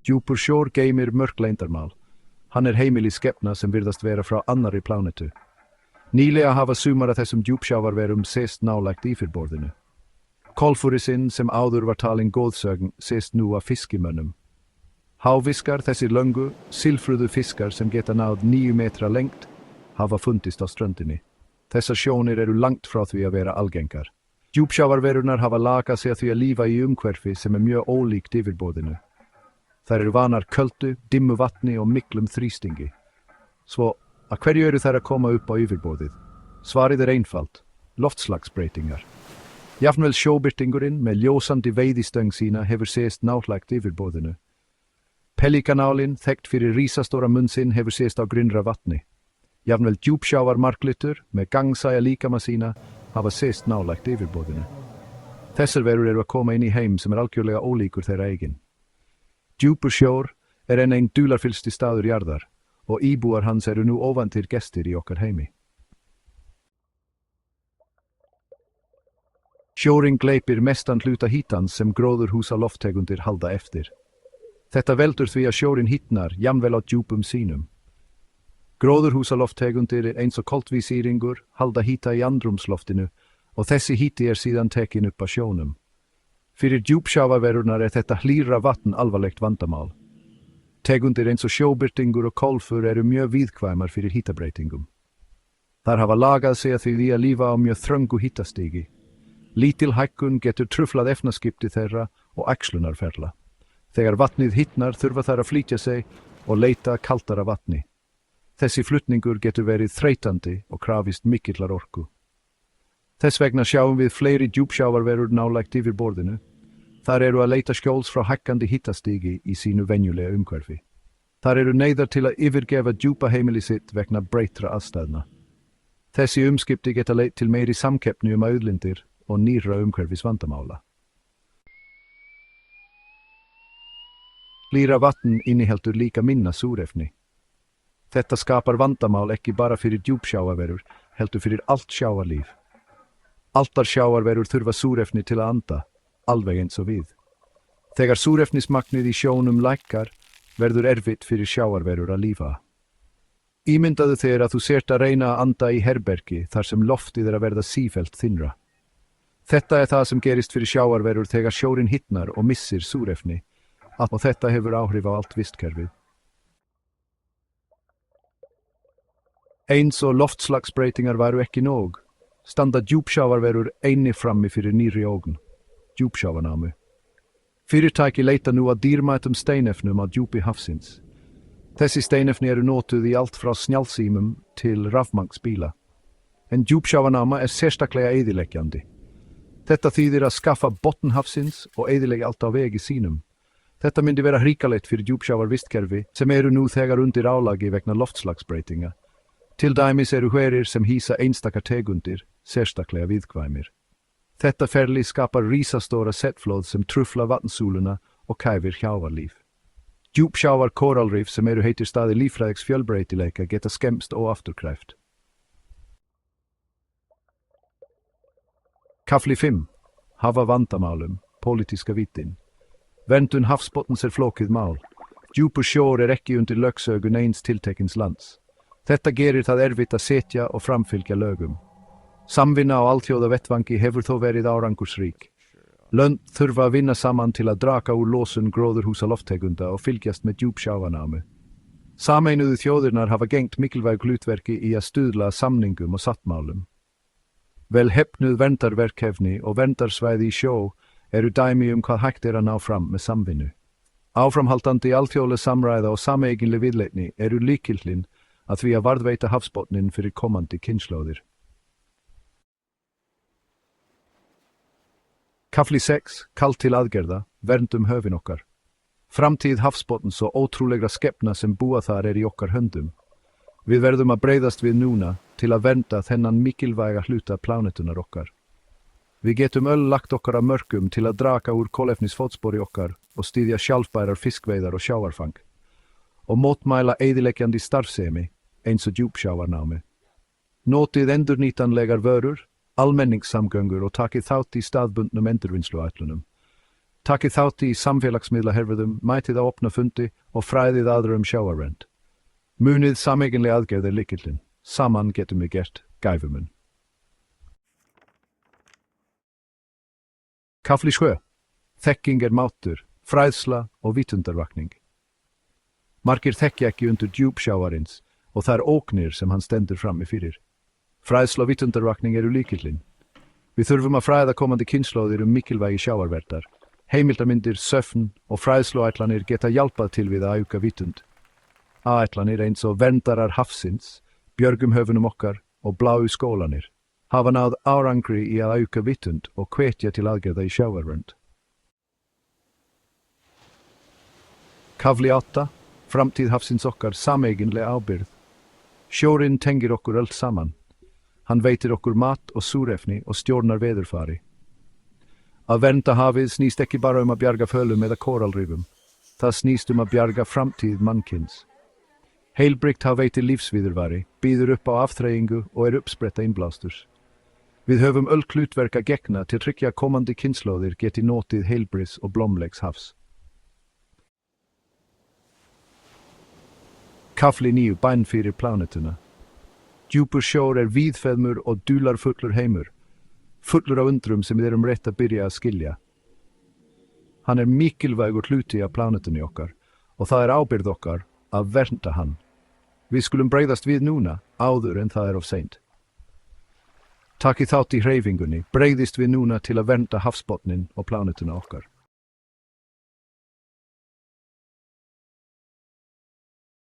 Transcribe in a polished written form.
Djúpur sjór geymir mörg leyndarmál. Hann heimili skepna sem virðast vera frá annarri plánetu. Nýlega hafa sumar af þessum djúpsjávarverum sést nálægt yfirborðinu. Kolfúrisinn sem áður var talin góðsögn sést nú af fiskimönnum. Háfiskar, þessir löngu, silfruðu fiskar sem geta náð 9 metra lengt, hafa fundist á ströndinni. Þessar sjónir eru langt frá því að vera algengar. Djúpsjávarverurnar hafa lagað sig að því að lífa í umhverfi sem mjög ólíkt yfirborðinu. Þær eru vanar köldu, dimmu vatni og miklum þrýstingi. Svo, að hverju eru þær að koma upp á yfirborðið? Svarið einfalt, loftslagsbreytingar. Jafnvel sjóbirtingurinn með ljósandi veiðistöng sína hefur sést nálægt yfirborðinu. Pelikanálinn, þekkt fyrir risastóra munn sinn, hefur sést á grynnra vatni. Jafnvel djúpsjávarmarglyttur með gangsæja líkama sína hafa sést nálægt yfirborðinu. Þessar verur eru að koma inn í heim sem algjörlega ólíkur þeirra eigin. Djúpur sjór enn ein dularfyllsti staður jarðar og íbúar hans eru nú óvantir gestir í okkar heimi. Sjórinn gleypir mestan hluta hítans sem gróðurhúsaloftegundir halda eftir. Þetta veldur því að sjórinn hítnar jafnvel á djúpum sínum. Gróðurhúsaloftegundir eins og koltvísýringur halda hýta í andrúmsloftinu og þessi hýti síðan tekin upp að sjónum. Fyrir djúpsjávarverurnar þetta hlýra vatn alvarlegt vandamál. Tegundir eins og sjóbirtingur og kolfur eru mjög víðkvæmar fyrir hýtabreytingum. Þar hafa lagað sig að því að lífa á mjög þröngu hýtastígi. Lítil hækkun getur truflað efnaskipti þeirra og æxlunarferla. Þegar vatnið hýtnar þurfa þær að flýtja sig og leita kaldara vatni. Þessi flutningur getur verið þreytandi og krafist mikillar orku. Þess vegna sjáum við fleiri djúpsjávarverur nálægt yfirborðinu. Þar eru að leita skjóls frá hækkandi hýtastígi í sínu venjulega umhverfi. Þar eru neyðar til að yfirgefa djúpa heimili sitt vegna breyttra aðstæðna. Þessi umskipti geta leitt til meiri samkeppni auðlindir og nýrra umhverfisvandamála. Hlýra vatn inniheldur líka minna súrefni. Þetta skapar vandamál ekki bara fyrir djúpsjávarverur, heldur fyrir allt sjávarlíf. Allar sjávarverur þurfa súrefni til að anda, alveg eins og við. Þegar súrefnismagnið í sjónum lækkar, verður erfitt fyrir sjávarverur að lífa. Ímyndaðu þér að þú sért að reyna að anda í herbergi þar sem loftið að verða sífellt þynnra. Þetta það sem gerist fyrir sjávarverur þegar sjórinn hýtnar og missir súrefni, og þetta hefur áhrif á allt vistkerfið. Eins og loftslagsbreytingar væru ekki nóg, standa djúpsjávarverur einnig frammi fyrir nýrri ógn, djúpsjávarnámu. Fyrirtæki leita nú að dýrmætum steinefnum á djúpi hafsins. Þessi steinefni eru notuð í allt frá snjálsímum til rafmagnsbíla. En djúpsjávarnáma sérstaklega eyðileggjandi. Þetta þýðir að skaffa botn hafsins og eyðileggja allt á vegi sínum. Þetta myndi vera hrikalegt fyrir djúpsjávarvistkerfi sem eru nú þegar undir álagi vegna loftslagsbreytinga. Til dæmis eru hverir sem hýsa einstakar tegundir, sérstaklega viðkvæmir. Þetta ferli skapar risastóra settflóð sem trufla vatnsúluna og kæfir sjávarlíf. Djúpsjávar kóralrif sem eru heitir staði líffræðiks fjölbreytileika geta skemmst óafturkræft. Kafli 5. Hafa vandamálum, pólitíska vítin. Verndun hafsbotns flókið mál. Djúpur sjór ekki undir lögsögu neins tiltekins lands. Þetta gerir það erfitt að setja og framfylgja lögum. Samvinna á alþjóða vettvangi hefur þó verið árangursrík. Lönd þurfa að vinna saman til að draka úr losun gróðurhúsaloftegunda og fylgjast með djúpsjávarnámu. Sameinuðu þjóðirnar hafa gegnt mikilvæg hlutverki í að stuðla samningum og sáttmálum. Vel heppnuð verndarverkefni og verndarsvæði í sjó eru dæmi hvað hægt að ná fram með samvinnu. Áframhaldandi alþjóðleg samræða og sameiginleg viðleitni eru lykillinn að því að varðveita hafsbotnin fyrir komandi kynslóðir. Kafli 6. Kall til aðgerða, verndum höfin okkar. Framtíð hafsbotns og ótrúlegra skepna sem búa þar í okkar höndum. Við verðum að breiðast við núna til að vernda þennan mikilvæga hluta plánetunar okkar. Við getum lagt okkar að mörkum til að draka úr kolefnisfótspori okkar og styðja sjálfbærar fiskveiðar og sjávarfang og mótmæla eyðileggjandi starfsemi eins og djúpsjávarnámi. Notið endurnýtanlegar vörur, almenningssamgöngur og takið þátt í staðbundnum endurvinnsluætlunum. Takið þátt í samfélagsmiðlaherferðum, mætið á opna fundi og fræðið aðra sjávarvernd. Munið sameiginleg aðgerð lykillinn. Saman getum við gert gæfumun. Kafli 7. Þekking mátur, fræðsla og vitundarvakning. Margir þekkja ekki undir djúpsjávarins og það ógnir sem hann stendur frammi fyrir. Fræðsla og vitundarvakning eru lykillinn. Við þurfum að fræða komandi kynslóðir mikilvægi sjávarverndar. Heimildarmyndir, söfn og fræðsluætlanir geta hjálpað til við að auka vitund. Áætlanir eins og verndarar hafsins, björgum höfunum okkar og bláu skólanir hafa náð árangri í að auka vitund og hvetja til aðgerða í sjávarvernd. Kafli 8. Framtíð hafsins okkar, sameiginleg ábyrgð. Sjórinn tengir okkur öll saman. Hann veitir okkur mat og súrefni og stjórnar veðurfari. Að vernda hafið snýst ekki bara að bjarga fölum eða kóralrifum. Það snýst að bjarga framtíð mannkins. Heilbrigt haf veitir lífsviðurvari, býður upp á afþreyingu og uppspretta innblásturs. Við höfum öll hlutverk að gegna til tryggja komandi kynslóðir geti notið heilbrigs og blómlegs hafs. Kafli 9. Bæn fyrir plánetuna. Djúpur sjór víðfeðmur og dularfullur heimur, fullur af undrum sem við erum rétt að byrja að skilja. Hann mikilvægur hluti af plánetunni okkar og það ábyrgð okkar að vernda hann. Við skulum bregðast við núna, áður en það of seint. Takið þátt í hreyfingunni, bregðist við núna til að vernda hafsbotnin og plánetuna okkar.